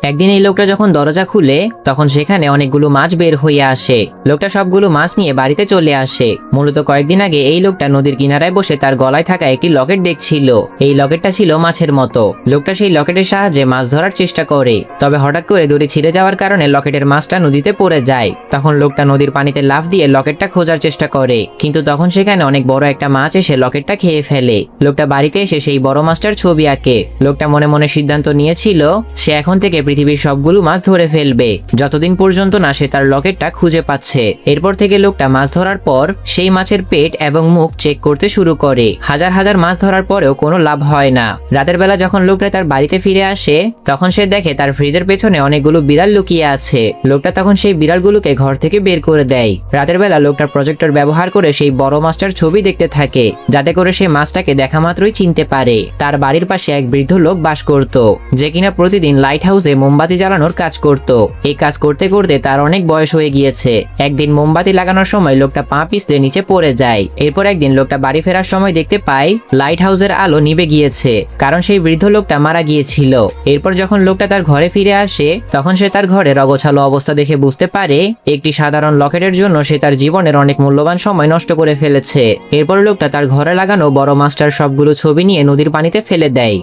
একদিন এই লোকটা যখন দরজা খুলে তখন সেখানে অনেকগুলো মাছ বের হয়ে আসে। লোকটা সবগুলো মাছ নিয়ে বাড়িতে চলে আসে। মূলত কয়েকদিন আগে এই লোকটা নদীর কিনারায় বসে তার গলায় থাকা একটি লকেট দেখছিল। এই লকেটটা ছিল মাছের মতো। লোকটা সেই লকেটের সাহায্যে মাছ ধরার চেষ্টা করে, তবে হঠাৎ করে দড়ি ছিঁড়ে যাওয়ার কারণে লকেটের মাছটা নদীতে পড়ে যায়। তখন লোকটা নদীর পানিতে লাফ দিয়ে লকেটটা খোঁজার চেষ্টা করে, কিন্তু তখন সেখানে অনেক বড় একটা মাছ এসে লকেটটা খেয়ে ফেলে। লোকটা বাড়িতে এসে সেই বড় মাছটার ছবি আঁকে। লোকটা মনে মনে সিদ্ধান্ত নিয়েছিল সে এখন থেকে পৃথিবীর সবগুলো মাছ ধরে ফেলবে, যতদিন পর্যন্ত না সে তার লকেটটা খুঁজে পাচ্ছে। এরপর থেকে লোকটা মাছ ধরার পর সেই মাছের পেট এবং মুখ চেক করতে শুরু করে। হাজার হাজার মাছ ধরার পরেও কোনো লাভ হয় না। রাতের বেলা যখন লোকটা তার বাড়িতে ফিরে আসে তখন সে দেখে তার ফ্রিজের পেছনে অনেকগুলো বিড়াল লুকিয়ে আছে। লোকটা তখন সেই বিড়ালগুলোকে ঘর থেকে বের করে দেয়। রাতের বেলা লোকটা প্রজেক্টর ব্যবহার করে সেই বড় মাছটার ছবি দেখতে থাকে, যাতে করে সে মাছটাকে দেখা মাত্রই চিনতে পারে। তার বাড়ির পাশে এক বৃদ্ধ লোক বাস করত, যে কিনা প্রতিদিন লাইট হাউসে মোমবাতি জ্বালানোর কাজ করত। এই কাজ করতে করতে তার অনেক বয়স হয়ে গিয়েছে। একদিন মোমবাতি লাগানোর সময় লোকটা পা পিছলে নিচে পড়ে যায়। এরপর একদিন লোকটা বাড়ি ফেরার সময় দেখতে পায় লাইট হাউসের আলো নিভে গিয়েছে, কারণ সেই বৃদ্ধ লোকটা মারা গিয়েছিল। এরপর যখন লোকটা তার ঘরে ফিরে আসে তখন সে তার ঘরের অগোছালো অবস্থা দেখে বুঝতে পারে একটি সাধারণ লকেটের জন্য সে তার জীবনের অনেক মূল্যবান সময় নষ্ট করে ফেলেছে। এরপর লোকটা তার ঘরে লাগানো বড় মাছটার সবগুলো ছবি নিয়ে নদীর পানিতে ফেলে দেয়।